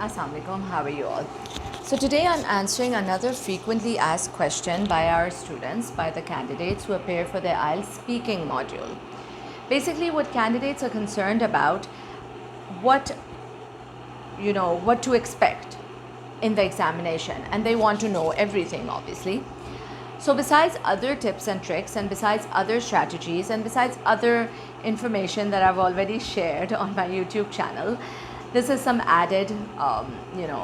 Assalamu alaikum, how are you all? So today I'm answering another frequently asked question by our students, by the candidates who appear for the IELTS speaking module. Basically, what candidates are concerned about, what what to expect in the examination, and they want to know everything, obviously. So besides other tips and tricks, and besides other strategies, and besides other information that I've already shared on my YouTube channel, this is some added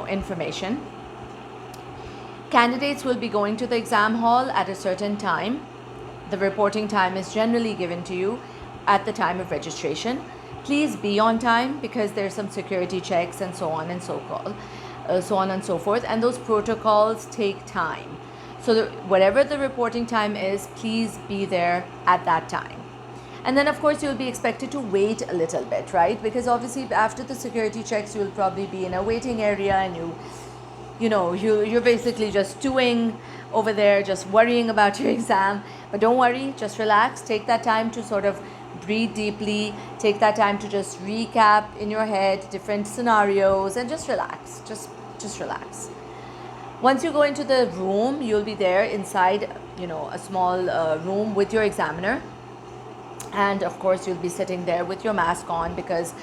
information. Candidates will be going to the exam hall at a certain time. The reporting time is generally given to you at the time of registration. Please be on time, because there's some security checks and so on and so forth, and those protocols take time. So whatever the reporting time is, please be there at that time. And then of course you'll be expected to wait a little bit, right? Because obviously after the security checks, you'll probably be in a waiting area, and you're basically just stewing over there, just worrying about your exam. But don't worry, just relax. Take that time to sort of breathe deeply. Take that time to just recap in your head different scenarios, and just relax. Just relax. Once you go into the room, you'll be there inside, a small room with your examiner. And of course, you'll be sitting there with your mask on, because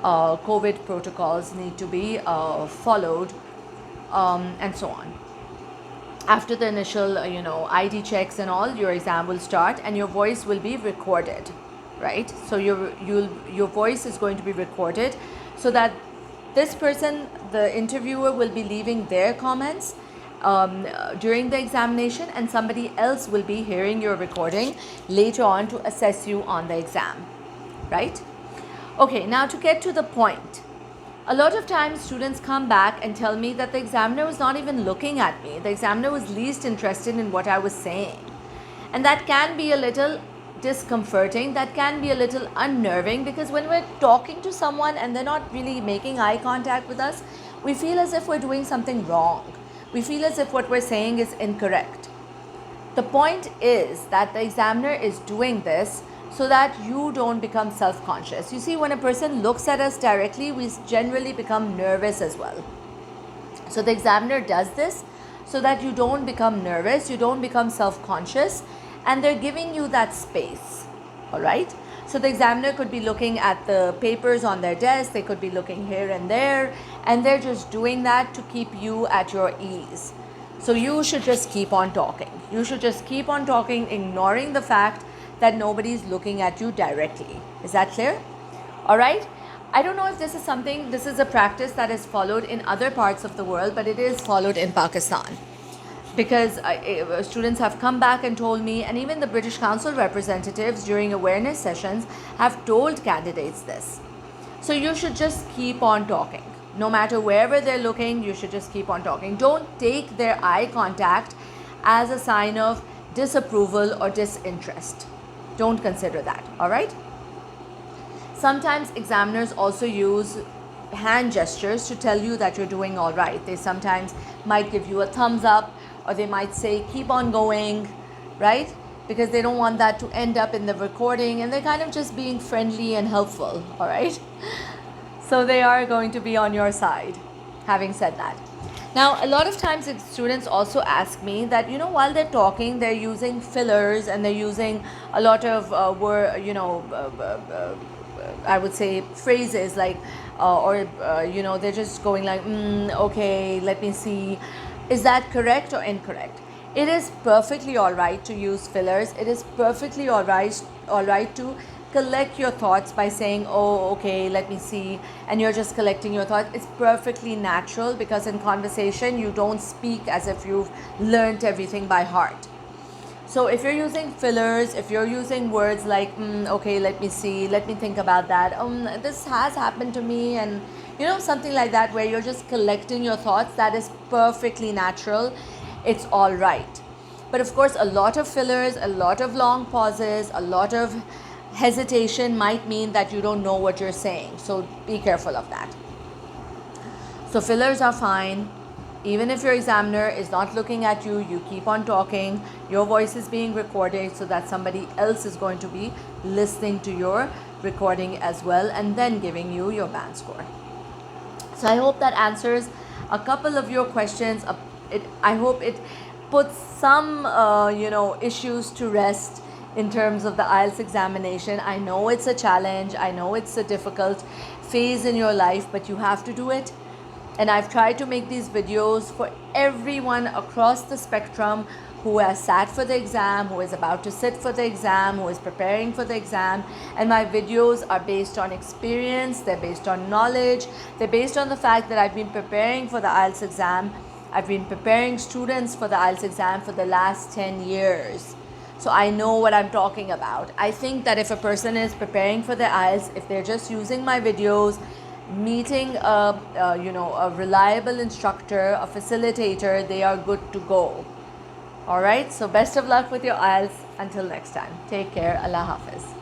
COVID protocols need to be followed, and so on. After the initial, ID checks and all, your exam will start, and your voice will be recorded, right? So your voice is going to be recorded, so that this person, the interviewer, will be leaving their comments during the examination, and somebody else will be hearing your recording later on to assess you on the exam, right? Okay, now to get to the point. A lot of times students come back and tell me that the examiner was not even looking at me. The examiner was least interested in what I was saying. And that can be a little discomforting, that can be a little unnerving, because when we're talking to someone and they're not really making eye contact with us, we feel as if we're doing something wrong. We feel as if what we're saying is incorrect. The point is that the examiner is doing this so that you don't become self-conscious. You see, when a person looks at us directly, we generally become nervous as well. So the examiner does this so that you don't become nervous, you don't become self-conscious, and they're giving you that space, all right? So the examiner could be looking at the papers on their desk, they could be looking here and there, and they're just doing that to keep you at your ease. So you should just keep on talking. You should just keep on talking, ignoring the fact that nobody's looking at you directly. Is that clear? All right. I don't know if this is a practice that is followed in other parts of the world, but it is followed in Pakistan. Because students have come back and told me, and even the British Council representatives during awareness sessions have told candidates this. So you should just keep on talking. No matter wherever they're looking, you should just keep on talking. Don't take their eye contact as a sign of disapproval or disinterest. Don't consider that, all right? Sometimes examiners also use hand gestures to tell you that you're doing all right. They sometimes might give you a thumbs up, or they might say, keep on going, right? Because they don't want that to end up in the recording, and they're kind of just being friendly and helpful, all right? So they are going to be on your side, having said that. Now, a lot of times students also ask me that, while they're talking, they're using fillers, and they're using a lot of I would say phrases like, they're just going like, okay, let me see. Is that correct or incorrect? It is perfectly all right to use fillers. It is perfectly all right to collect your thoughts by saying, oh, okay, let me see, and you're just collecting your thoughts. It's perfectly natural, because in conversation you don't speak as if you've learned everything by heart. So if you're using fillers, if you're using words like, okay, let me see, let me think about that, this has happened to me, and something like that, where you're just collecting your thoughts, that is perfectly natural. It's all right. But of course, a lot of fillers, a lot of long pauses, a lot of hesitation might mean that you don't know what you're saying. So be careful of that. So fillers are fine. Even if your examiner is not looking at you, you keep on talking. Your voice is being recorded so that somebody else is going to be listening to your recording as well, and then giving you your band score. So I hope that answers a couple of your questions. I hope it puts some issues to rest in terms of the IELTS examination. I know it's a challenge. I know it's a difficult phase in your life, but you have to do it. And I've tried to make these videos for everyone across the spectrum who has sat for the exam, who is about to sit for the exam, who is preparing for the exam. And my videos are based on experience, they're based on knowledge, they're based on the fact that I've been preparing for the IELTS exam. I've been preparing students for the IELTS exam for the last 10 years. So I know what I'm talking about. I think that if a person is preparing for the IELTS, if they're just using my videos, meeting a reliable instructor, a facilitator, they are good to go. All right, so best of luck with your IELTS. Until next time, take care. Allah Hafiz.